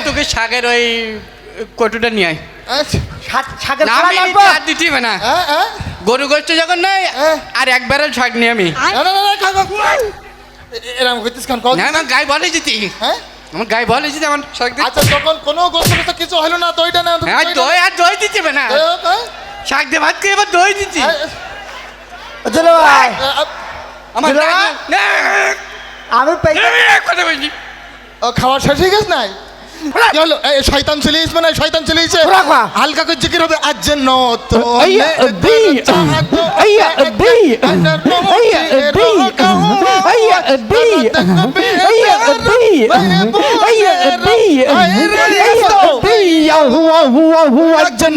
তোকে শাকের ওই কটুটা নিয়ে দিতে না গরু গোষ্ঠ যখন নাই আর এক ব্যারেল শাক নিয়ে আমি আমার গায়ে বলে যেতি আমার গায়ে বলে যেতে আমার শাক আচ্ছা যখন কোনো গোষ্ঠ কিছু হলো না দইটা না দই আর দই দিতে না শাক দিয়ে ভাত খেয়ে এবার দই দিচ্ছি আমার আমি কথা বলছি খাওয়া শেষ হয়ে গেছে নাই কি হলো শয়তান চলে আসবে না শয়তান চলে এসে হালকা করে জিকির হবে আজ নত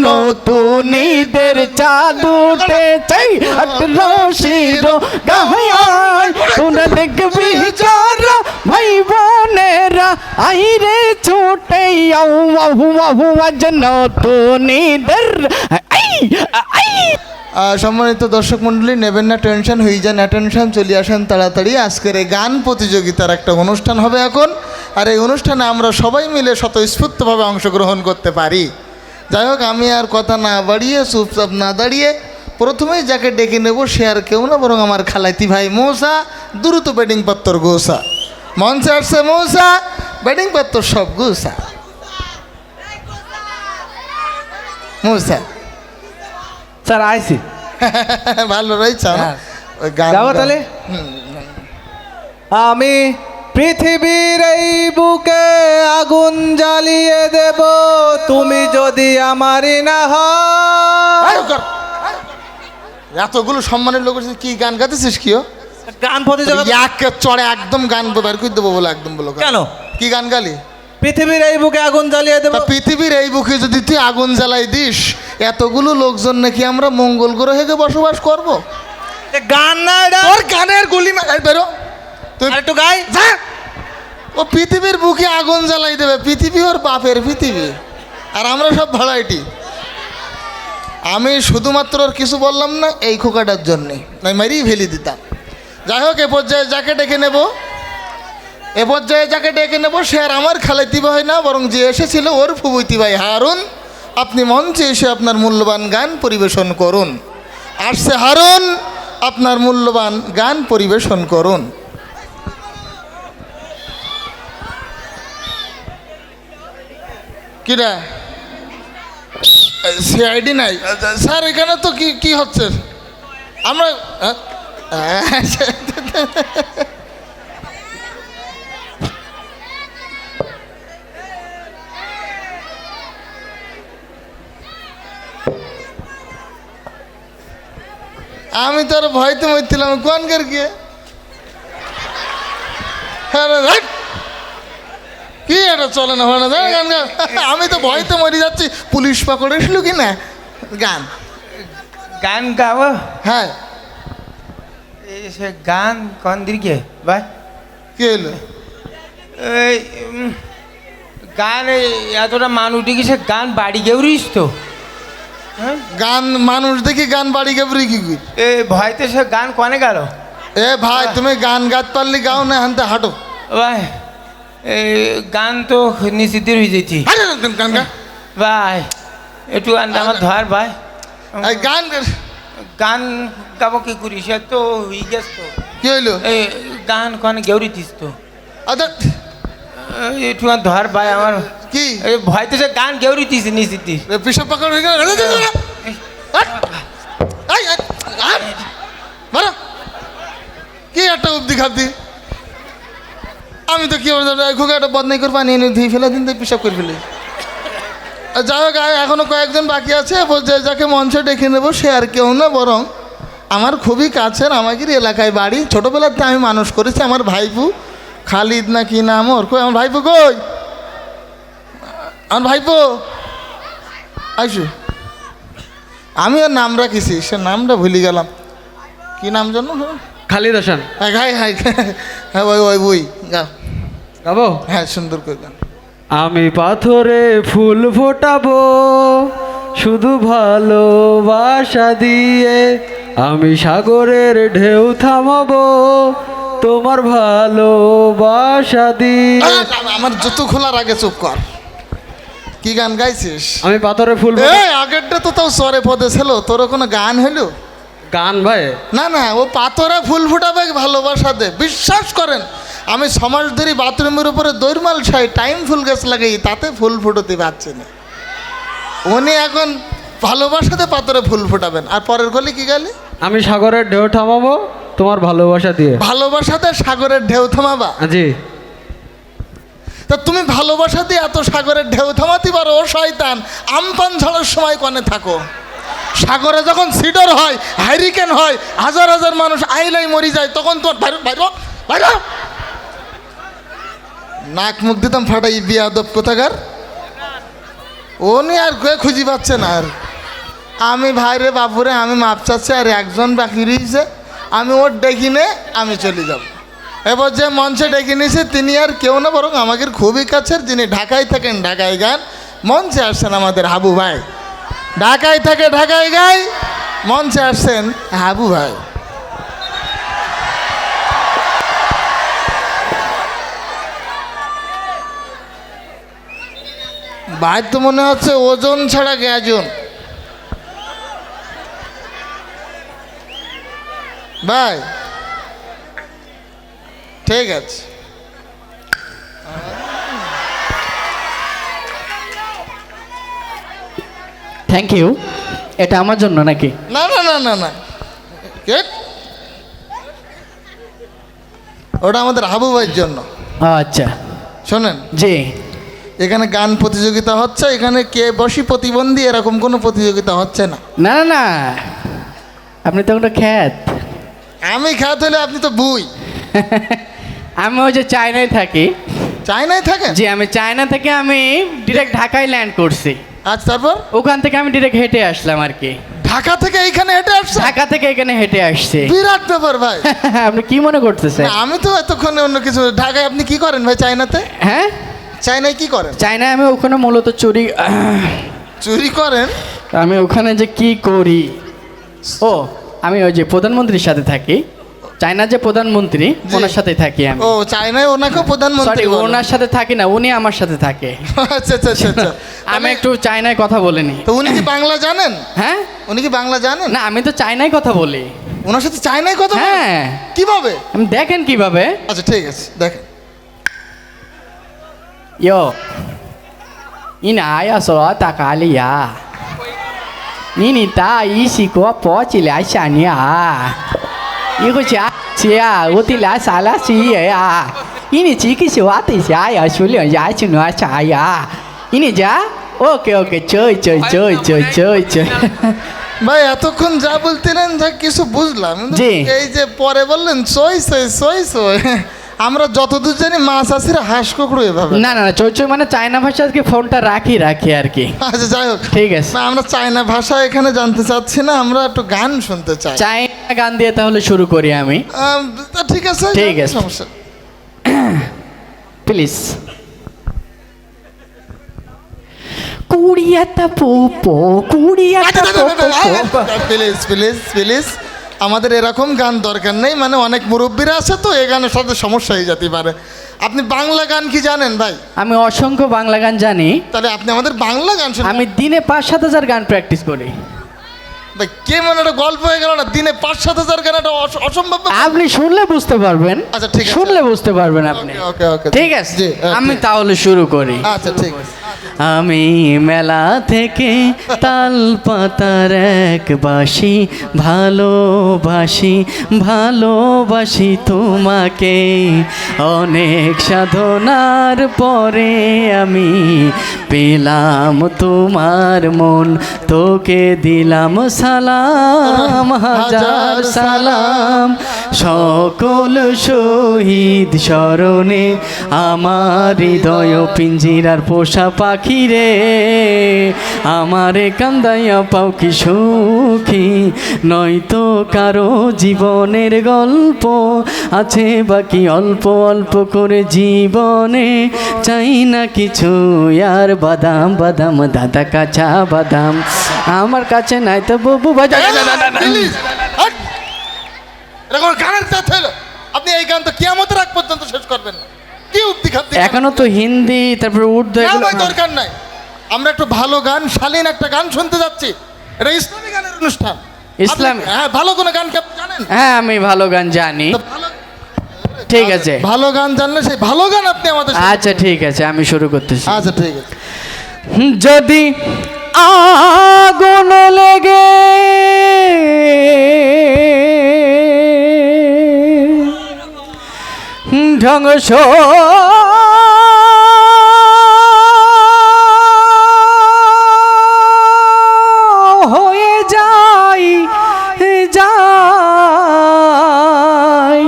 নতুনিদের চাঁদুটে চাই রশিদ গাহায় তোরা দেখবি যারা ভাই বোনেরা আইরে ছুটে নতুনিদের সম্মানিত দর্শক মণ্ডলী নেবেন না টেনশন হয়ে যান অ্যাটেনশন চলে আসেন তাড়াতাড়ি আজকের এই গান প্রতিযোগিতার একটা অনুষ্ঠান হবে এখন আর এই অনুষ্ঠানে আমরা সবাই মিলে স্বতঃস্ফূর্তভাবে অংশগ্রহণ করতে পারি যাই হোক আমি আর কথা না বাড়িয়ে চুপচাপ না দাঁড়িয়ে প্রথমেই যাকে ডেকে নেব সে আর কেউ না বরং আমার খালাইতি ভাই মৌসা দ্রুত ব্যাটিং পাত্তর গোসা মঞ্চে আসছে মৌসা ব্যাটিং পাত্তর সব গোসা মৌসা স্যার আইসি ভালো রয়েছে ওই গান যাবো তাহলে আমি পৃথিবীর এই বুকে আগুন জ্বালিয়ে দেব তুমি যদি আমারই না হয় এতগুলো সম্মানের লোক কি গান গাইতেছিস কি গান প্রতিযোগিতা এক চড়ে একদম গান বের করে দেবো বলে একদম বলো কেন কি গান গালি পৃথিবীর এই বুকে আগুন জ্বালিয়ে দেব পৃথিবীর এই বুকে যদি তুই আগুন জ্বালাই দিস এতগুলো লোকজন নাকি আমরা মঙ্গল গ্রহে বসবাস করব গান না তোর গানের গুলি বেরো তুই একটু গাই যা ও পৃথিবীর বুকে আগুন জ্বালাই দেবে পৃথিবী ওর বাপের পৃথিবী আর আমরা সব ভাড়াইটি আমি শুধুমাত্র ওর কিছু বললাম না এই খোকাটার জন্যে নয় মারিই ফেলে দিতাম যাই হোক এ পর্যায়ে যাকে ডেকে নেব সে আর আমার খালাইতি ভাই না বরং যে এসেছিল ওর ফুবুইতি ভাই হারুন আপনি মঞ্চে এসে আপনার মূল্যবান গান পরিবেশন করুন আসছে হারুন আপনার মূল্যবান গান পরিবেশন করুন কিরা সিআইডি নাই স্যার এখানে তো কি হচ্ছে আমরা আমি তো আর ভয়তে মরছিলাম কোন কর গিয়ে কি এটা চলে না হয় না গান গান আমি তো ভয়তে মরে যাচ্ছি পুলিশ পাকড়ে এসলো কি না গান গান গাবো হ্যাঁ সে গান কোন দিকে ভাই কি হলো এই গান এতটা মানুষ দেখি সে গান বাড়ি গেউরিস তো গান মানুষ দেখি গান বাড়ি গেবরি কি এ ভয়তে সে গান কনে গেল এ ভাই তুমি গান গাত পারলি গাও না হানতে হাঁটো ভাই এই গান তো নিষিদ্ধের হয়ে যেছি গান গা ভাই একটু আমার ধর ভাই গান গান গাবো কি করি সে তো হয়ে গেছ তো কি হইলো এই গান কনে গেউরি দিস তো আচ্ছা একটু ধর ভাই আমার কি এই ভয়তে সে গান গেউরি দিস নিষিদ্ধ পিসব পাকড় হয়ে গেল কি একটা অব্দি খাবদি আমি তো কি ঘুকে একটা বদনাই করে পানি এনে ধুয়ে ফেলে দিন পিসাব করে ফেলে যাই হোক এখনো কয়েকজন বাকি আছে যাকে মঞ্চে ডেকে নেবো সে আর কেউ না বরং আমার খুবই কাছের আমাদের এলাকায় বাড়ি ছোটোবেলাতে আমি মানুষ করেছি আমার ভাইপু খালিদ না কি নাম ওর কই আমার ভাইপু কই আমার ভাইপো আইসু আমি ওর নাম রাখিছি সে নামটা ভুলে গেলাম কি নাম জানো খালিদ হাসান হ্যাঁ ওই বই গা গাবো হ্যাঁ সুন্দর করে গান আমি পাথরে ফুল ফোটাবো শুধু ভালোবাসা দিয়ে আমি সাগরের ঢেউ থামাবো তোমার ভালোবাসা দিয়ে। আমার জুতো খোলার আগে চুপ কর। কি গান গাইছিস? আমি পাথরে ফুল ফোটা- এই আগেরটা তো তাও সরে পদে ছিল, তোর কোনো গান হলো? গান ভাই না না, ও পাথরে ফুল ফুটাবে ভালোবাসা দে। বিশ্বাস করেন, আমি সমাজ ধরি বাথরুমের উপরে দৈরমাল ছাই টাইম ফুল গাছ লাগাই, তাতে ফুল ফুটোতে পারছে না। উনি এখন ভালোবাসাতে পাথরে ফুল ফুটাবেন। আর পরের গলি কি গালি? আমি সাগরের ঢেউ থামাবো তোমার ভালোবাসা দিয়ে। ভালোবাসাতে সাগরের ঢেউ থামাবা? জি। তা তুমি ভালোবাসা দিয়ে এত সাগরের ঢেউ থামাতে পারো? ও শয়তান, আমপান ঝড়ের সময় কনে থাকো? সাগরে যখন সিডর হয়, হাইরিকেন হয়, হাজার হাজার মানুষ আইলাই মরি যায়, তখন তোমার বাইরে বাইরে বাইরে নাক মুখ দিতাম ফাটাই বিয়াদব কোথাকার। ও নিয়ে আর কে খুঁজি পাচ্ছে না। আর আমি ভাইরে বাপুরে আমি মাপ চাচ্ছি, আর একজন বাকি রয়েছে, আমি ওর ডেকে নে আমি চলে যাব। এবার যে মঞ্চে ডেকে নিয়েছে তিনি আর কেউ না, বরং আমাদের খুবই কাছের, যিনি ঢাকায় থাকেন ঢাকায় গান, মঞ্চে আসছেন আমাদের হাবু ভাই। ঢাকায় থাকে ঢাকায় গাই, মঞ্চে আসছেন হাবু ভাই। ভাই তো মনে হচ্ছে ওজন ছাড়া গ্যাজন। ভাই ঠিক আছে, থ্যাংক ইউ। এটা আমার জন্য নাকি? না না না না না, কে? ওটা আমাদের হাবু ভাইয়ের জন্য। আচ্ছা শোনেন, জি। এখানে গান প্রতিযোগিতা হচ্ছে, এখানে কে বসি প্রতিবন্ধী এরকম কোনো প্রতিযোগিতা হচ্ছে না। না না না, আপনি তো একটা খ্যাত। আমি খাত হলে আপনি তো বুই। আমি ওই যে চায়নায় থাকি। চায়নায় থাকেন? জি, আমি চায়না থেকে আমি ডিরেক্ট ঢাকায় ল্যান্ড করছি। আচ্ছা, তারপর? ওখান থেকে আমি ডিরেক্ট হেঁটে আসলাম আর কি। ঢাকা থেকে এইখানে হেঁটে আসছে? ঢাকা থেকে এখানে হেঁটে আসছে। বিরাট ব্যাপার ভাই। আপনি কি মনে করতেছেন? না, আমি তো এতক্ষণে অন্য কিছু। ঢাকায় আপনি কি করেন ভাই চায়নাতে? হ্যাঁ, চায়নায় কি করেন? চায়নায় আমি ওখানে মূলত চুরি চুরি করেন? আমি ওখানে যে কি করি, ও আমি ওই যে প্রধানমন্ত্রীর সাথে থাকি। চায়নার যে প্রধানমন্ত্রী, জি। ওনার সাথে থাকি আমি। ও চায়নায় ওনাকেও প্রধানমন্ত্রী সরি, বলে? ওনার সাথে থাকি না, উনি আমার সাথে থাকে। আচ্ছা আচ্ছা আচ্ছা আচ্ছা। আমি একটু চায়নায় কথা বলিনি। তো উনি কি বাংলা জানেন? হ্যাঁ, উনি কি বাংলা জানেন? না আমি তো চায়নায় কথা বলি। ওনার সাথে চায়নায় কথা বলেন? হ্যাঁ। কিভাবে? আমি দেখেন কিভাবে। আচ্ছা ঠিক আছে, দেখেন।哟，你哪要说大咖喱呀？你大一起给我包起来下你啊！一个家姐啊，我的来啥来谁呀？你几个小娃对下呀？修炼呀，去哪啥呀？你家？OK OK，追。ভাই এতক্ষণ যা বলতেলেন যা কিছু বুঝলাম, কিন্তু জি। এই যে পরে বললেন সই আমরা যতদূর জানি মাছ আসির হাঁস কুকুরো এভাবে। না না না, চই মানে চায়না ভাষা আজকে ফোনটা রাখি আর কি। আচ্ছা যাই হোক, ঠিক আছে। না, আমরা চায়না ভাষা এখানে জানতে চাচ্ছি না, আমরা একটু গান শুনতে চাই। চায়না গান দিয়ে তাহলে শুরু করি আমি। তা ঠিক আছে, ঠিক আছে। সমস্যা। প্লিজ। কুড়িয়াটা পোপো কুড়িয়াটা পোপো। প্লিজ প্লিজ প্লিজ, আমাদের এরকম গান দরকার নেই। মানে অনেক মুরব্বীরা আছে তো, এই গানের সাথে সমস্যা হয়ে যেতে পারে। আপনি বাংলা গান কি জানেন ভাই? আমি অসংখ্য বাংলা গান জানি। তাহলে আপনি আমাদের বাংলা গান শুনুন। আমি দিনে 5-7 গান প্র্যাকটিস করি। ভাই কে মানে একটা গল্প হয়ে গেল না, দিনে 5-7 গান, একটা অসম্ভব ব্যাপার। আপনি শুনলে বুঝতে পারবেন। আচ্ছা, ঠিক আছে। শুনলে বুঝতে পারবেন আপনি। ওকে ওকে, ঠিক আছে, জি, আমি ঠিক। তাহলে শুরু করি। আচ্ছা ঠিক আছে। আমি মেলা থেকে তাল পাতার এক বাসি ভালোবাসি তোমাকে। অনেক সাধনার পরে আমি পেলাম তোমার মন, তোকে দিলাম সালাম, হাজার সালাম। সকল শহীদ স্মরণে আমার হৃদয় পিঞ্জিরার পোষা পাখি রে, আমারে কান্দাইয়া পাও কি সুখী, নয়তো কারো জীবনের গল্প আছে বাকি অল্প অল্প করে জীবনে, চাই না কিছু আর বাদাম দাদা কাঁচা বাদাম আমার কাছে নাই তো বুবু বাজা। প্লিজ, হাট। এরকম গানের সাথে হলো। আপনি এই গান তো ভক্তি গান। এখনো তো হিন্দি তারপরে উর্দু না এগুলো ভাই, দরকার নাই। আমরা একটু ভালো গান, শালীন একটা গান শুনতে যাচ্ছি। এটা ইসলামী গানের অনুষ্ঠান। ইসলামী? হ্যাঁ, ভালো কোনো গান কি আপনি জানেন? হ্যাঁ আমি ভালো গান জানি। তো ঠিক আছে, ভালো গান জানলে সেই ভালো গান আপনি আমাদের সাথে- আচ্ছা ঠিক আছে আমি শুরু করতেছি। আচ্ছা ঠিক আছে। যদি আগুন লেগে ধ্বংস হয়ে যায় যায়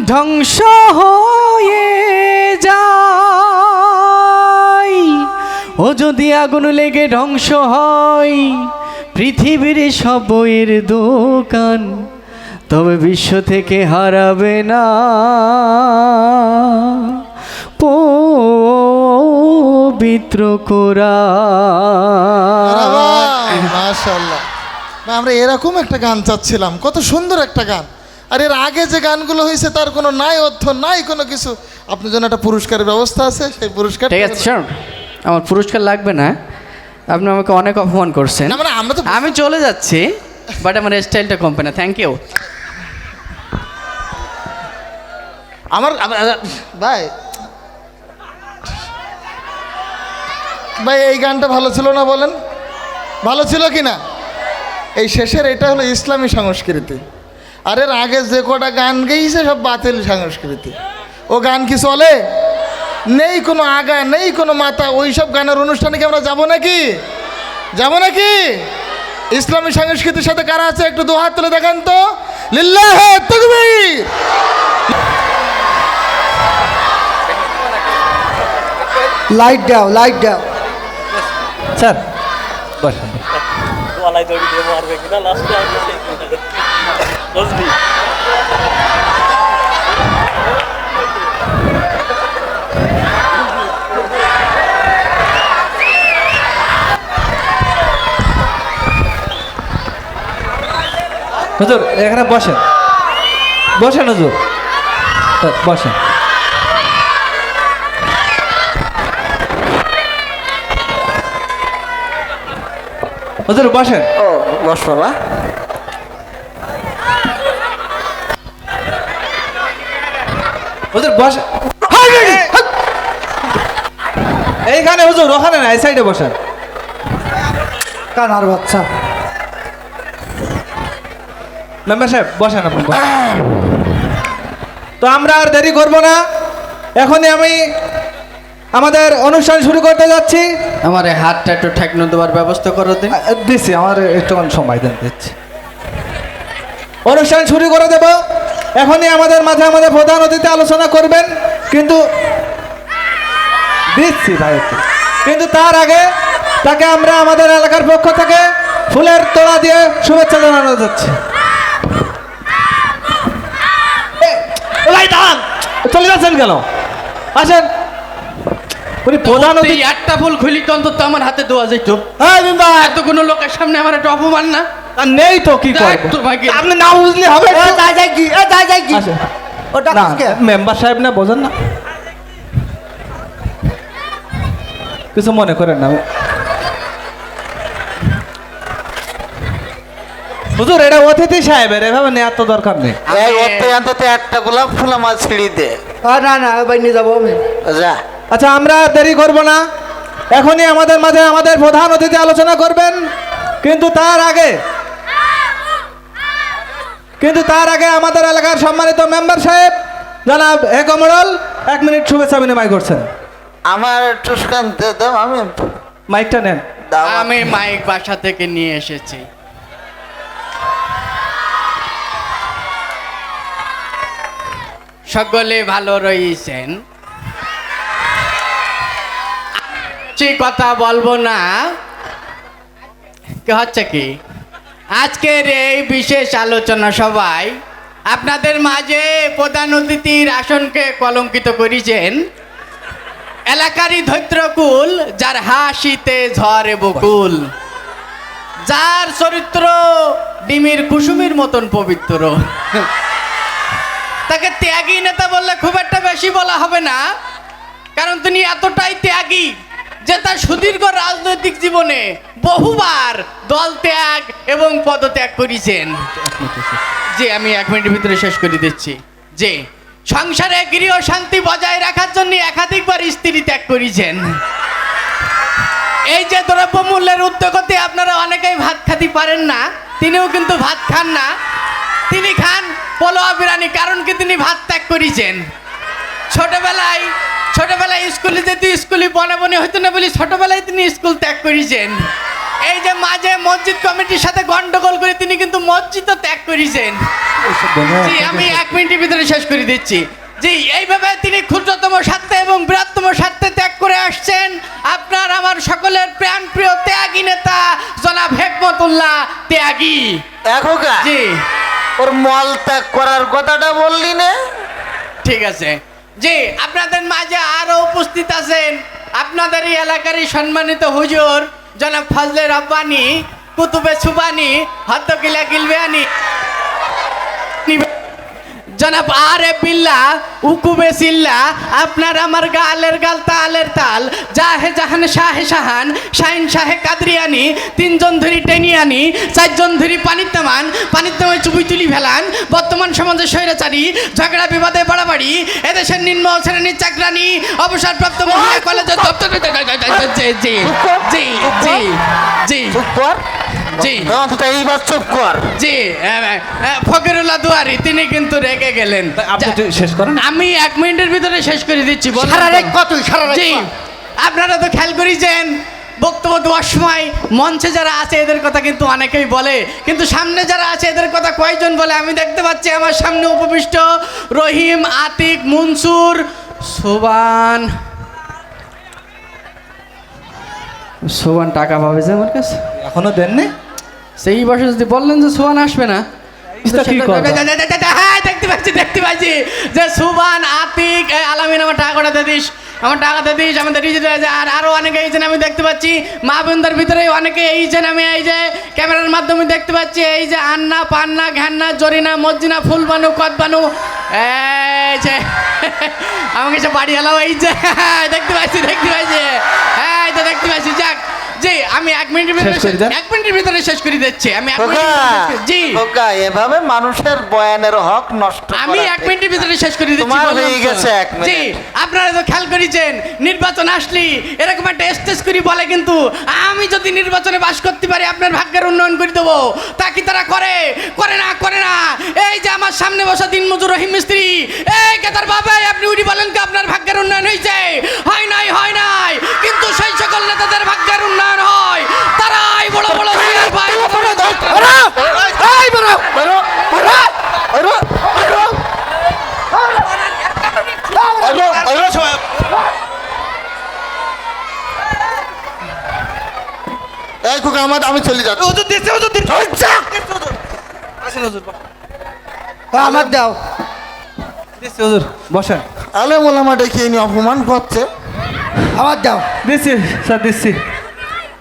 ধ্বংস হয়ে যায়, ও যদি আগুন লেগে ধ্বংস হয় পৃথিবীর সব বইয়ের দোকান, তবে বিশ্ব থেকে হারাবে না পবিত্র কোরআন। মাশাআল্লাহ, আমরা এরকম একটা গান চাচ্ছিলাম, কত সুন্দর একটা গান। আর এর আগে যে গানগুলো হয়েছে তার কোনো নাই অর্থ নাই কোনো কিছু। আপনার জন্য একটা পুরস্কারের ব্যবস্থা আছে, সেই পুরস্কার ঠিক আছে শোন, আমার পুরস্কার লাগবে না, আপনি আমাকে অনেক অপমান করছেন। না, মানে আমরা তো আমি চলে যাচ্ছি, বাট আমার স্টাইলটা কমবে না। Thank you. ভাই ভাই এই গানটা ভালো ছিল না বলেন? ভালো ছিল কি না? এই শেষের এটা হলো ইসলামী সংস্কৃতি। আর এর আগে যে কটা গান গেয়েছে সব বাতিল সংস্কৃতি। ও গান কি চলে? নেই কোনো আগা, নেই কোনো মাথা। ওই সব গানের অনুষ্ঠানে কি আমরা যাবো নাকি? যাবো নাকি? ইসলামী সংস্কৃতির সাথে কারা আছে একটু দু হাত তুলে দেখান তো। লিল্লাহে তাকবীর। লাইট দাও, লাইট দাও। স্যার বসেন। গলায় দড়ি দিয়ে মারবে কিনা লাস্টে বুঝলি? হুজুর এখানে বসেন, বসেন হুজুর, বসেন। হুজুর বসেন। ও বস বাবা। হুজুর বসেন। এইখানে হুজুর, ওখানে না, এই সাইডে বসেন। কানার বাচ্চা। মেম্বার সাহেব বসেন আপনি, বসেন। তো আমরা আর দেরি করব না, এখনই আমি আমাদের অনুষ্ঠান শুরু করতে যাচ্ছি। আমার এই হাতটা একটু ঠেকনো দেওয়ার ব্যবস্থা করো দিন। দিচ্ছি, আমার একটু সময় দেন, দিচ্ছি। অনুষ্ঠান শুরু করে দেব। এখনই আমাদের মাঝে আমাদের প্রধান অতিথি আলোচনা করবেন, কিন্তু দিচ্ছি ভাই একটু। কিন্তু তার আগে তাকে আমরা আমাদের এলাকার পক্ষ থেকে ফুলের তোড়া দিয়ে শুভেচ্ছা জানানো যাচ্ছে। চলে যাচ্ছেন কেন? আসেন। উনি প্রধান অতিথি। একটা ফুল খুলি তো অন্তত আমার হাতে দেওয়া যেত। হ্যাঁ বিম্বা, এত কোনো লোকের সামনে আমার একটা অপমান না? আর নেই তো কি করব? আপনি না বুঝলে হবে? আসেন। না, মেম্বার সাহেব না, বোঝেন না? কিছু মনে করেন না। হুজুর এটা অতিথি সাহেবের, এভাবে নেওয়ার তো দরকার নেই। অন্তত একটা গোলাপ ফুল আমার ছিঁড়ি দে। না না, ভাই নিয়ে যাবো আমি। যা। আচ্ছা, আমরা দেরি করব না, এখনই আমাদের মাঝে আমাদের প্রধান অতিথি আলোচনা করবেন। কিন্তু তার আগে আমাদের এলাকার সম্মানিত মেম্বার সাহেব জনাব এ কমরল 1 মিনিট শুভেচ্ছা বিনিময় করছেন। আমার টুসকান দাও, আমি মাইকটা নেন। দাও। আমি মাইক বাসা থেকে নিয়ে এসেছি। সকলে ভালো রয়েছেন? কথা বলবো না, কি হচ্ছে কি আজকের এই বিশেষ আলোচনা সভায় আপনাদের মাঝে প্রধান অতিথির আসনকে কলঙ্কিত করেছেন এলাকারই ধৈত্রকুল, যার হাসিতে ঝরে বকুল, যার চরিত্র ডিমির কুসুমের মতন পবিত্র। তাকে ত্যাগী নেতা বললে খুব একটা বেশি বলা হবে না, কারণ তিনি এতটাই ত্যাগী যে তার সুদীর্ঘ রাজনৈতিক জীবনে বহুবার দল ত্যাগ এবং পদত্যাগ করেছেন। যে আমি 1 মিনিটের ভিতরে শেষ করে দিচ্ছি। যে সংসারে গৃহ শান্তি বজায় রাখার জন্য একাধিকবার স্ত্রী ত্যাগ করেছেন। এই যে দ্রব্যমূল্যের উদ্যোগতে আপনারা অনেকেই ভাত খেতে পারেন না, তিনিও কিন্তু ভাত খান না, তিনি খান পোলোয়া বিরিয়ানি, কারণ কি তিনি ভাত ত্যাগ করেছেন। ছোটবেলায় স্কুলে যেতে স্কুলে বনে হইতো না বলি ছোটবেলায় তিনি স্কুল ত্যাগ করেছেন। এই যে মাঝে মসজিদ কমিটির সাথে গন্ডগোল করে তিনি কিন্তু মসজিদও ত্যাগ করেছেন। জি আমি 1 মিনিটের ভিতরে শেষ করে দিচ্ছি। জি এইভাবে তিনি ক্ষুদ্রতম স্বার্থে এবং বৃহত্তম স্বার্থে ত্যাগ করে আসছেন। আপনার আমার সকলের প্রাণপ্রিয় ত্যাগী নেতা জনাব হেকমতুল্লাহ ত্যাগী। দেখো গা জি ওর মল ত্যাগ করার কথাটা বললি না? ঠিক আছে। জি আপনাদের মাঝে আরো উপস্থিত আছেন আপনাদের এই এলাকারই সম্মানিত হুজুর জনাব ফজলে রব্বানি, কুতুবে সুবানি, হদ্দকিলা গিলবেয়ানি, জনাব আরে বিল্লা, উকুবে সিল্লা, আপনার আমার গালের গাল তালের তাল, জাহে জাহান শাহে শাহান, শাহিন শাহে কাদরিয়ানি, 3 জন ধরি টেনিয়ানি, 4 জন ধরি পানির তামায় চুবুই তুলি ফেলান, বর্তমান সমাজে স্বৈরাচারী, ঝগড়া বিবাদে বাড়াবাড়ি, এদেশের নিম্ন শ্রেণীর চাকরানি, অবসরপ্রাপ্ত মহিলা কলেজের দপ্তরে জি জি জি জি জি চুপ কর। জি অন্তত এইবার চুপ কর। জি ফকিরুল্লাহ দুয়ারি তিনি কিন্তু রেগে গেলেন। আপনি একটু শেষ করেন। আমি 1 মিনিটের ভিতরে শেষ করে দিচ্ছি। জি আপনারা তো খেয়াল করেছেন বক্তব্য দেওয়ার সময় মঞ্চে যারা আছে এদের কথা কিন্তু অনেকেই বলে, কিন্তু সামনে যারা আছে এদের কথা কয়জন বলে? আমি দেখতে পাচ্ছি আমার সামনে উপবিষ্ট রহিম, আতিক, মনসুর, সোবান টাকা পাবে যে আমার কাছে এখনো দেননি? সেই বছর যদি বললেন যে সোবান আসবে না, কি করবে? হ্যাঁ দেখতে পাচ্ছি যে সুবান, আতিক, আলামিন আমার টাকাটা দিয়ে দিস, আমাদের আর আরো অনেকে এইছেন আমি দেখতে পাচ্ছি। মা বোনদের ভিতরে অনেকে এইছেন, আমি এই যে ক্যামেরার মাধ্যমে দেখতে পাচ্ছি। এই যে আন্না, পান্না, ঘান্না, জরিনা, মজ্জিনা, ফুলবানু, কদবানু, এই যে আমাকে সে বাড়ি এলাও, এই যে দেখতে পাচ্ছি হ্যাঁ এই তো দেখতে পাচ্ছি। যাক জি আমি 1 মিনিটের ভিতরে শেষ করে দিচ্ছি। আমি 1 মিনিট জি খোকা এভাবে মানুষের বয়ানের হক নষ্ট আমি 1 মিনিটের ভিতরে শেষ করে দিচ্ছি। তোমার হয়ে গেছে 1 মিনিট। জি আপনারা তো খেয়াল করেছেন নির্বাচন আসলি এরকম একটা স্টেজ করি বলে, কিন্তু আমি যদি নির্বাচনে বাস করতে পারি আপনার ভাগ্যের উন্নয়ন করে দেবো। তা কি তারা করে না। এই যে আমার সামনে বসা দিনমজুর রহিম মিস্ত্রি, এই কেতার বাবা আপনি উনি বলেন কি আপনার ভাগ্যের উন্নয়ন হয়েছে? হয় নাই, কিন্তু সেই সকল নেতাদের ভাগ্যের উন্নয়ন হয়, তারাই বড় সিনিয়র ভাই। এই খোকা আমি চলে যাচ্ছি। আমার দাও হুজুর বসেন। আলেম ওলামা ডেকে নিয়ে অপমান করছে। আমার দাও দিচ্ছি।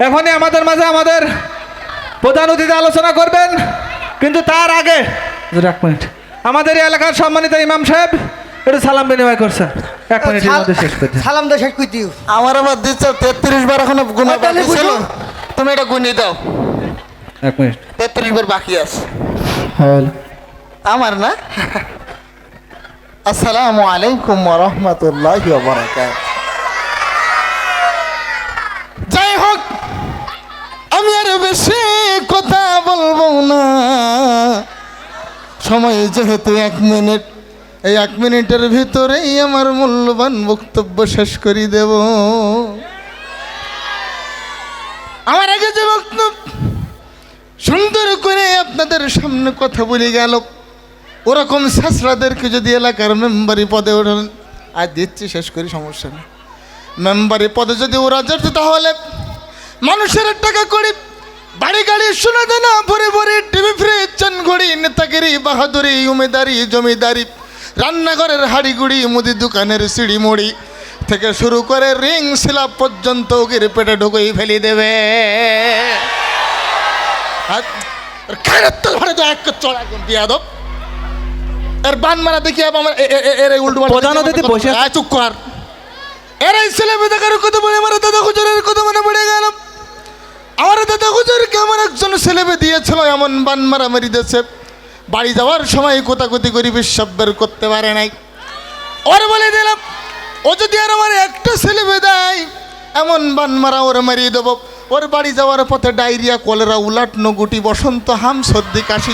এখনই আমাদের মাঝে আমাদের প্রধান অতিথি আলোচনা করবেন, কিন্তু তার আগে 1 মিনিট আমাদের এই এলাকার সম্মানিত ইমাম সাহেব একটু সালাম বিনিময় করছেন। 1 মিনিটের মধ্যে শেষ করতে সালাম দাও শেষ করতে আমার আবার দিচ্ছে 33 বার এখনো গুণা বাকি ছিল। তুমি এটা গুনি দাও। 1 মিনিট 33 বার বাকি আছে আমার না। আসসালামু আলাইকুম ওয়া রাহমাতুল্লাহি ওয়া বারাকাতুহু। যাই হোক আমি আর বেশি কথা বলবো না, সময় যেহেতু 1 মিনিট, এই 1 মিনিটের ভিতরেই আমার মূল্যবান বক্তব্য শেষ করে দেব। আমার আগে যে বক্তব্য সুন্দর করে আপনাদের সামনে কথা বলে গেল, ওরকম শাসরাদেরকে যদি এলাকার মেম্বারি পদে ওঠান, আর দিচ্ছি শেষ করি সমস্যা নেই, মেম্বারি পদে যদি ওরা যেত তাহলে মানুষের টাকা করে বাড়ি গাড়ি শোনা দেনা ভরে ভরে টিভি ফ্রিজ চনঘড়ি নেতাগিরি বাহাদুরি উমেদারি জমিদারি রান্নাঘরের হাড়িগুড়ি মুদি দোকানের সিঁড়ি মুড়ি থেকে শুরু করে রিং সিলাপ পর্যন্ত ওগির পেটে ঢুকেই ফেলে দেবে। এর বান মারা দেখি আমার উল্টো প্রধান অতিথি বসে চুপ কর। এর এই ছেলে বেদাকার কথা বলে আমার দাদা হুজুরের কথা মনে পড়ে গেল। আমার দাদা হুজুর কেমন একজন ছেলে দিয়েছিল, এমন বান মারামারি দিয়েছে, বাড়ি যাওয়ার সময় কোতাকুতি করি বিশ্বাস বের করতে পারে নাই। ওর বলে দিলাম, ও যদি আর আমার একটা ছেলে দেয় এমন বান মারা ওর মারিয়ে দেবো। ওর বাড়ি যাওয়ার পথে ডায়রিয়া, কলেরা, উলাটনো গুটি, বসন্ত, হাম, সর্দি, কাশি,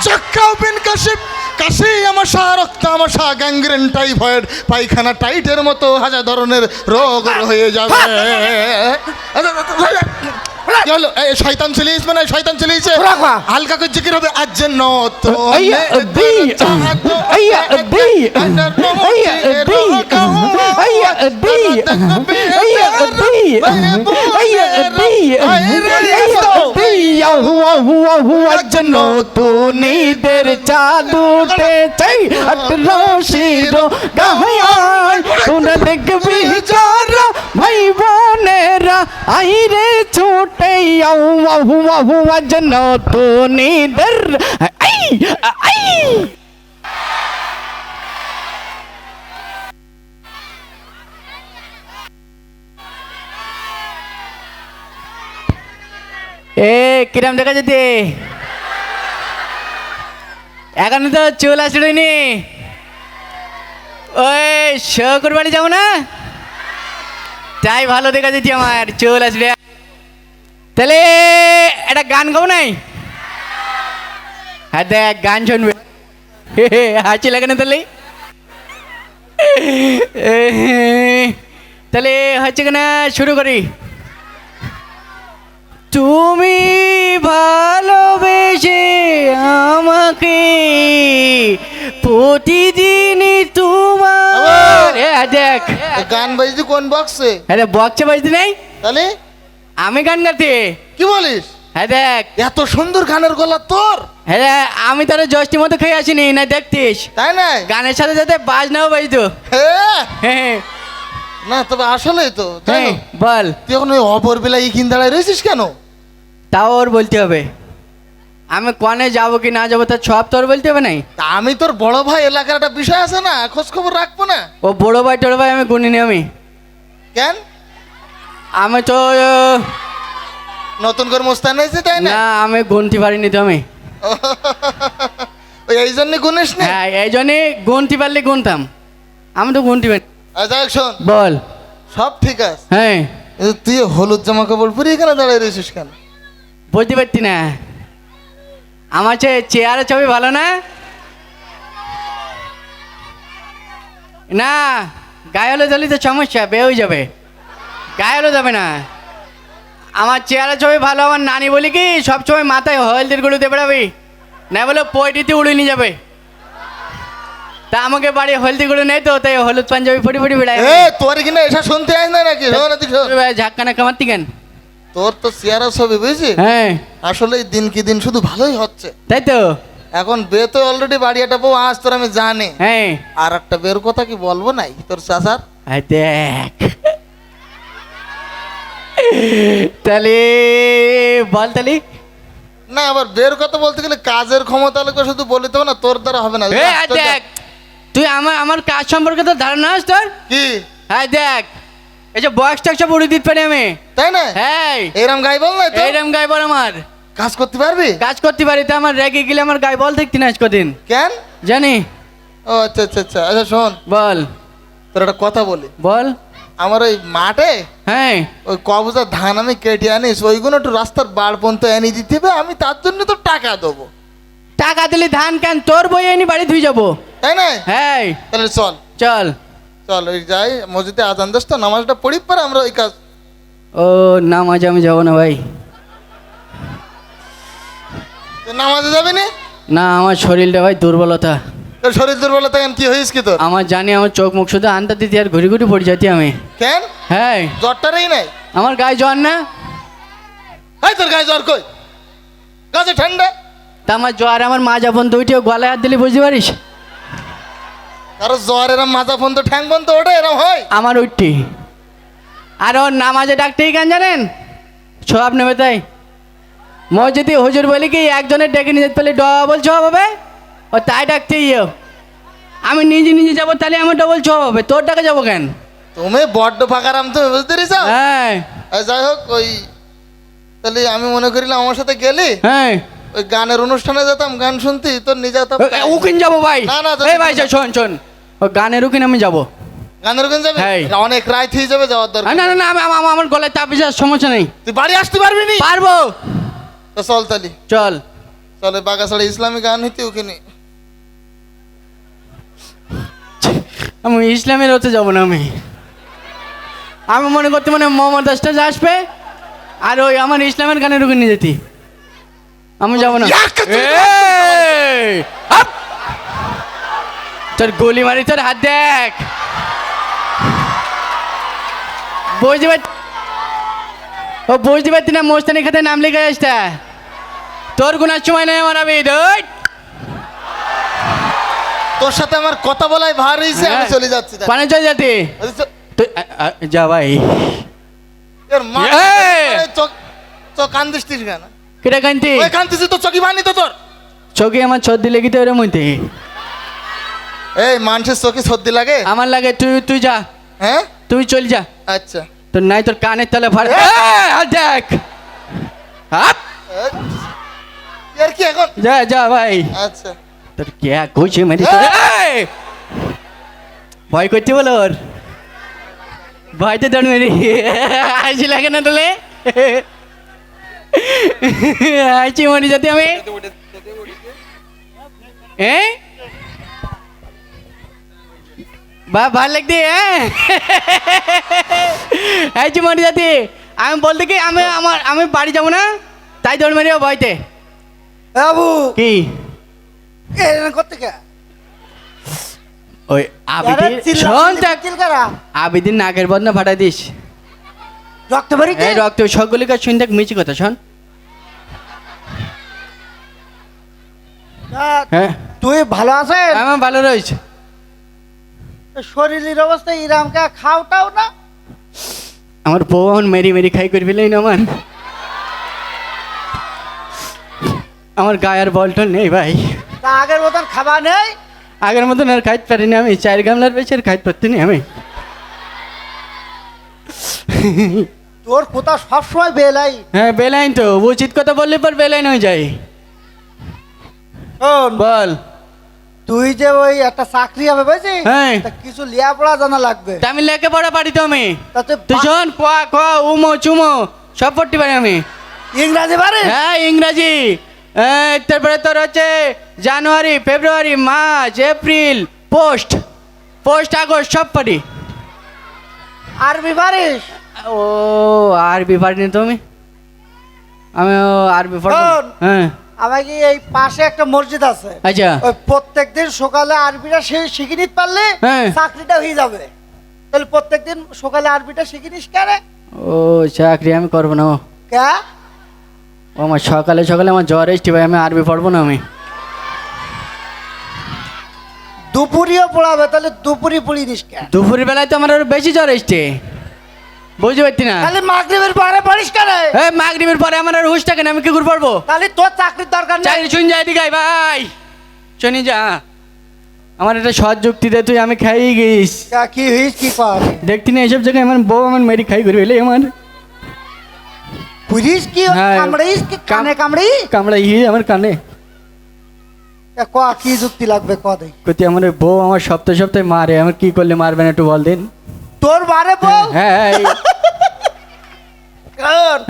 যক্ষা ওপেন কাশি, কাশি আমাশা, রক্ত আমাশা, গ্যাংগ্রেন, টাইফয়েড, পায়খানা টাইটের মতো হাজার ধরনের রোগ হয়ে যাবে। কি হলো? এই শয়তান চলিস, মানে শয়তান চলিয়েছে, হালকা করে জিকির হবে। আজ যেন তো নতুনিদের চালু চাই রশিরো গাহায় তোরা দেখবি যারা ভাই বোনেরা আইরে ছুটে আজ নতুনিদের আই আই। এ কিরাম দেখা যেতে এখন তো চুল আসড়িনি। ওই শকুর বাড়ি যাবো না, তাই ভালো দেখা যেতি আমার চুল আসবে। তাহলে একটা গান গাবো নাই? হ্যাঁ দেখ, গান শুনবে, হাসি লাগে না তাহলে? তাহলে হচ্ছে কিনা শুরু করি। তুমি ভালোবেসে আমাকে প্রতিদিনই তোমার দেখ গান বাজতে কোন বক্সে? হ্যাঁ বক্সে বাজতে নেই, তাহলে আমি গান গাতে। কি বলিস? হ্যাঁ দেখ, এত সুন্দর গানের গলা তোর। হ্যাঁ আমি তাহলে জষ্টি মতো খেয়ে আসিনি না, দেখতিস তাই না? গানের সাথে সাথে বাজনাও বাজতো। হ্যাঁ না তবে আসলেই তো, তাই না? বল, তুই এখন ওই অপর বেলা ইখিন দাঁড়ায় রয়েছিস কেন? তাও ওর বলতে হবে। আমি কনে যাবো কি না যাবো তার সব তোর বলতে হবে নাই? তা আমি তোর বড় ভাই, এলাকার একটা বিষয় আছে না, খোঁজ খবর রাখবো না? ও বড় ভাই টোড় ভাই আমি গুনিনি। আমি কেন? আমি তো নতুন করে মোস্তান হয়েছে, তাই না? না আমি গুনতে পারিনি তো আমি। ওই এই জন্য গুনিস না? হ্যাঁ এই জন্যে গুনতে পারলে গুনতাম, আমি তো গুনতে পারি। আচ্ছা শোন, বল। সব ঠিক আছে, হ্যাঁ কিন্তু তুই হলুদ জামা কাপড় পরে এখানে দাঁড়ায় রয়েছিস কেন? বুঝতে পারছি না, আমার চেয়ারের ছবি ভালো না? না গায়ে হলে ধরলে তো সমস্যা, বে হয়ে যাবে, গায়ে হলে যাবে না। আমার চেয়ারের ছবি ভালো, আমার নানি বলি কি সবসময় মাথায় হলদের গুঁড়ো দিয়ে বেড়াবি, না বলে পয়টিতে উড়ে নিয়ে যাবে। তা আমাকে বাড়ি হলদি গুঁড়ো নেই তো, তাই হলুদ পাঞ্জাবি ফুটি ফুটি বেড়ায়। তোর কিনা এসা শুনতে আস না নাকি? ঝাক্কানা কামারতি কেন? তোর তো চেয়ারা ছবি বুঝছিস? হ্যাঁ আসলে দিন কি দিন শুধু ভালোই হচ্ছে, তাই তো। এখন বে তো অলরেডি বাড়ি একটা বউ আজ তোর আমি জানি। হ্যাঁ আর একটা বের কথা কি বলবো নাই তোর চাচার? দেখ তাহলে বল তাহলে। না আবার বের কথা বলতে গেলে কাজের ক্ষমতা লোক শুধু বলিতে হবে না, তোর দ্বারা হবে না। দেখ তুই আমার কাজ সম্পর্কে তো ধারণা আছে তোর? কি? হ্যাঁ দেখ, এই যে বক্স টক্স সব উড়ে দিতে পারি আমি, তাই না? হ্যাঁ এরম গাই বল না তো? এইরকম গাই বল, আমার কাজ করতে পারবি? কাজ করতে পারি। তো আমার রেগে গেলে আমার গায়ে বল দেখতি না আজ কদিন, কেন জানি। ও আচ্ছা আচ্ছা আচ্ছা আচ্ছা শোন, বল তোর একটা কথা বলি। বল। আমার ওই মাঠে হ্যাঁ ওই কবজা ধান আমি কেটে আনিস, ওইগুলো একটু রাস্তার বাড় পর্যন্ত এনে দিতে হবে, আমি তার জন্য তো টাকা দেবো। টাকা দিলে ধান কেন তোর বই এনে বাড়ি ধুই যাবো, তাই না? হ্যাঁ তাহলে চল চল চল ওই যাই মসজিদে আজান দিস তো, নামাজটা পড়ি পরে আমরা ওই কাজ। ও নামাজ আমি যাবো না ভাই। তুই নামাজে যাবি না? না আমার শরীরটা ভাই দুর্বলতা। তোর শরীর দুর্বলতা কেন, কি হয়েছে কি তোর? আমার জানি, আমার চোখ মুখ শুধু আনতে দিতে আর ঘুরি ঘুরি পড়ে যাচ্ছি আমি। কেন? হ্যাঁ জ্বরটারই নাই? আমার গায়ে জ্বর না। হাই তোর গায়ে জ্বর কই? গাছে ঠান্ডা। তা আমার জ্বর, আমার মাজা বন্ধ উঠেও গলায় হাত দিলে বুঝতে পারিস? কারো জ্বর এরম মাজা ফোন তো ঠ্যাং বন্ধ ওঠে এরম হয়? আমার উঠটি। আর ওর নামাজে ডাকতেই কেন জানেন? সব নেবে তাই। মসজিদে হুজুর বলি কি একজনের ডেকে নিয়ে যেতে পারলে ডবল সব হবে, ও তাই ডাকতেই আমি নিজে নিজে যাবো, তাহলে আমার ডবল সব হবে। তোর ডাকে যাবো কেন? তুমি বড্ড ফাঁকারাম, তুমি বুঝতে পেরেছ? হ্যাঁ যাই হোক, ওই তাহলে আমি মনে করিলাম আমার সাথে গেলি হ্যাঁ ওই গানের অনুষ্ঠানে যেতাম, গান শুনতি, তোর নিজে যেতাম। উকিন যাবো ভাই। না, না, এই ভাই শোন শোন, ও গানের উকিন আমি যাবো। গানের ওখানে যাবে? হ্যাঁ। অনেক রাত হয়ে যাবে, যাওয়ার দরকার। না না না, আমার গলায় তাপ যাওয়ার সমস্যা নেই। তুই বাড়ি আসতে পারবি নি? পারবো। তো চল তালি, চল চলে বাগাছড়া ইসলামী গান হইতে ওখানে। আমি ইসলামের হতে যাবো না। আমি মনে করতে মানে মোহাম্মদ আস্তাজ আসবে আর ওই আমার ইসলামের গানের ওখানে নিয়ে যেতি। আমি যাবো না। এই, আপ! তোর গুলি মারি, তোর হাত দেখ। বুঝতে পারছি না, মোস্তানি খাতে নাম লিখে আসতে। তোর গুনার সময় নেই আমার। আমি তোর সাথে আমার কথা বলাই ভার হয়েছে, আমি চলে যাচ্ছি। পানে চলে যাতি যা ভাই। চোখ কান্দিস কেন? কেটা কান্তি? ওই কান্দিস তো চোখই বানি তো তোর। চোখে আমার সর্দি লেগে তো এরম হইতে। এই মানুষের চোখে সর্দি লাগে? আমার লাগে। তুই যা। হ্যাঁ তুই চল যা। আচ্ছা, তোর নাই তোর কানের তলে ফাড়ে দেখ। আর কি এখন? যা যা ভাই। আচ্ছা, তোর কে কইছে মেরে ভয় করতে বলো? ওর ভয় তো তোর মেরে আইসি লাগে না তোলে। আইছি মরি যাতে আমি। বা ভাল লাগতে আইছি মরি যাতে। আমি বলতে কি আমি বাড়ি যাবো না, তাই দৌড় মেরে ভয়তে। বাবু কি করতে কে? ওই আবিদিন শোন, আবিদিন নাকের বদনা ফাটাই দিস। রক্ত ভরি এই রক্ত সকলে কাজ শুন, দেখ মিছি কথা শোন। হ্যাঁ তুই ভালো আছেন? আমার ভালো রয়েছে। শরীরের অবস্থা ইরামকে খাওটাও না। আমার বউ এখন মেরি মেরি খাই করে ফেলেই না। আমার গায়ে আর বল টল নেই ভাই। তা আগের মতন খাবার নেই? আগের মতন আর খাইতে পারিনি আমি। 4 গামলার বেশি আর খাইতে পারতি না আমি। তোর কোথা সবসময় বেলাই। হ্যাঁ বেলাইন তো, উচিত কথা বললে পর বেলাইন হয়ে যায়। শোন, বল। তুই যে ওই একটা চাকরি হবে বুঝছিস? হ্যাঁ। তা কিছু লেখাপড়া জানা লাগবে। আমি লেখে পড়া পারি তো আমি। তাতে তুই শোন, কোয়া কোয়া উমো চুমো সব পড়তে পারি আমি। ইংরাজি পারে? হ্যাঁ ইংরাজি। তারপরে তোর হচ্ছে জানুয়ারি, ফেব্রুয়ারি, মার্চ, এপ্রিল, পোস্ট আগস্ট সব পারি। আরবি পারিস? ও আরবি পারিনি তো আমি আরবি পারবো না। শোন, হ্যাঁ আমাকে এই পাশে একটা মসজিদ আছে। আচ্ছা ওই প্রত্যেকদিন সকালে আরবিটা শিখে নিতে পারলে হ্যাঁ। চাকরিটা হয়ে যাবে। তাহলে প্রত্যেকদিন সকালে আরবিটা শিখে নিস কেন? ও চাকরি আমি করবো না। কে? ও আমার সকালে আমার জ্বর এসছি ভাই, আমি আরবি পড়বো না আমি। দুপুরিও পড়াবে, তাহলে দুপুরি পড়ি নিস কেন? দুপুরের বেলায় তো আমার আরো বেশি জ্বর এসছে, বুঝতে পারছি না। তাহলে মাগরিবের পরে পড়িস কেন? এই মাগরিবের পরে আমার আর হুশ থাকে না, আমি কি করে পড়বো? তাহলে তোর চাকরির দরকার নেই। চাকরি শুন যাই দিঘাই ভাই, শুনি যা। আমার একটা সৎ যুক্তি দে তুই, আমি খাই গিস। কি হইস কি কর? দেখতি না এইসব জায়গায় আমার বউ আমার মেরি খাই করবে আমার। পুলিশ কি হ্যাঁ। কামড়াইস কি কানে কামড়ি? কামড়াই আমার কানে। ক কি যুক্তি লাগবে ক দেই। কতি আমার বউ আমার সপ্তাহে মারে, আমার কি করলে মারবে না একটু বল দিন। তোর বারে বউ? হ্যাঁ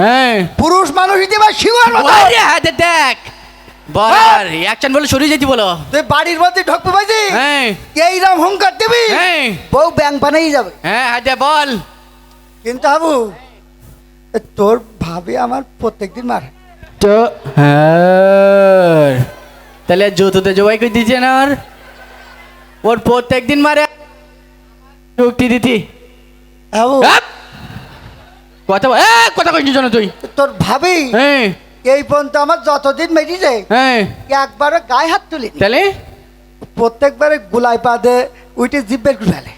হ্যাঁ পুরুষ মানুষ দিতে বা শিওর মতো। ওরে হাতে দেখ বল আর অ্যাকশন বলে সরে যেতে বলো। তুই বাড়ির মধ্যে ঢুকবে বাজি? হ্যাঁ এইরকম হুঙ্কার দিবি? হ্যাঁ বউ ব্যাং বানাই যাবে। হ্যাঁ হাতে বল। কিন্তু হাবু তোর ভাবি আমার প্রত্যেকদিন মারে তো। হ্যাঁ তাহলে জুতোতে জবাই করে দিচ্ছে না ওর প্রত্যেক দিন মারে যুক্তি দিতি। হাবু কথা কইছিস না তুই? তোর ভাবি হ্যাঁ এই পর্যন্ত আমার যতদিন মেটিছে হ্যাঁ একবারও গায়ে হাত তুলি। তাহলে প্রত্যেকবারে গুলাই পা দে উইটে জিব্বের ফেলে।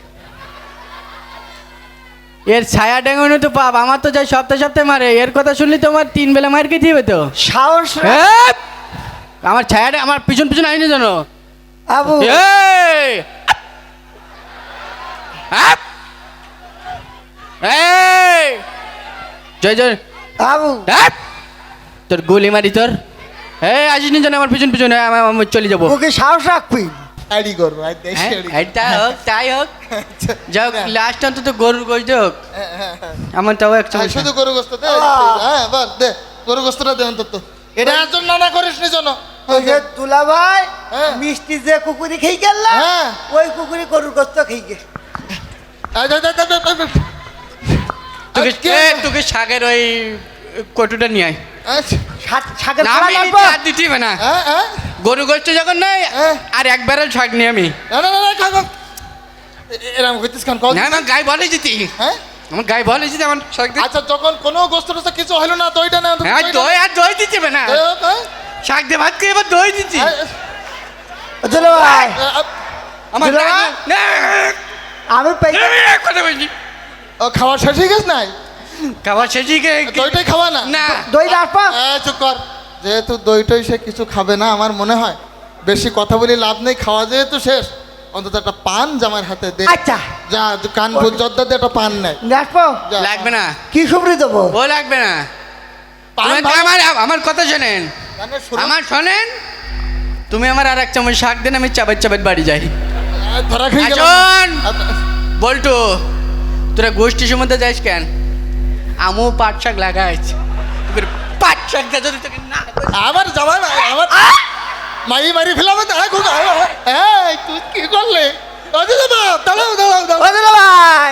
এর ছায়া ডেঙ্গানো তো পাপ, আমার তো যাই সপ্তাহে মারে। এর কথা শুনলি তোমার 3 বেলা মার খেতে হবে তো। সাহস আমার ছায়াটা আমার পিছন আইনি জানো আবু। জয় জয় বাবু ধ্যাৎ! তোর গুলি মারি তোর এই আসিস নি জানে আমার পিছন পিছনে আমি চলে যাবো ওকে সাহস রাখবি আইডি করবো আই দেশি হ্যাঁ, আইডি। এই তাই হোক তাই হোক যাক লাস্ট অন্তত গরুর গোশ হোক হ্যাঁ। আমার তাও এক হ্যাঁ, চামচ শুধু গরু গোস্ত দে হ্যাঁ বাস দে গরু গোস্তটা দে অন্তত এটা একজন নানা করিস নি জন ওই যে দুলা ভাই হ্যাঁ। মিষ্টি যে কুকুরি খেয়ে গেলাম হ্যাঁ। ওই কুকুরি গরুর গোস্ত খেয়ে গে তোকে শাকের ওই কটুটা নিয়ে আয় শাকের না ফলা আমি লাগবো? আর দিতে হবে না গরু গোষ্ঠ যখন নাই হ্যাঁ। আর একবারের শাক নিয়ে আমি না খা এরকম কইতিস কান কল না আমার গায়ে বলে যেতি হ্যাঁ আমার গায়ে বলে যেতি আমার শাক দিতে আচ্ছা যখন কোনো গোস্ত টোস্ত কিছু হলো না দইটা না অন্তত হ্যাঁ দইটা- দই আর দই দিতে হবে না দই হোক, হ্যাঁ? শাক দিয়ে ভাত খেয়ে এবার দই দিচ্ছি দুলা ভাই আমার দিলে না? না- না, আমি পেয়ে আমি এক কথা বলছি ও খাওয়ার শেষ হয়ে গেছে নাই খাবার শেষই দইটাই খাওয়া না না দই রাখবো চুপ কর যেহেতু দইটাই সে কিছু খাবে না আমার মনে হয় বেশি কথা বলি লাভ নেই খাওয়া যেহেতু শেষ অন্তত একটা পান জামার হাতে দে আচ্ছা যা কান জর্দা দিয়ে একটা পান নেয় রাখবো যা, লাগবে না কি সুবরি দেবো ও লাগবে না পান তুমি ভালো- আমার আমার কথা শোনেন কানের সুরা- আমার শোনেন তুমি আমার আর এক চামচ শাক দেন আমি চাবাই চাবাই বাড়ি যাই ধরা খেয়ে গেলাম। আচন! আচ্ছা, বল্টু তোরা গোষ্ঠী সম্বন্ধে যাইস কেন আমু পাট শাক লাগাইছি পাট শাকটা যদি তোকে না আমার জামাই আমার মাই মারি ফেলাম তুই কি করলে দাঁড়াও দাঁড়াও দাঁড়াও ও দুলা ভাই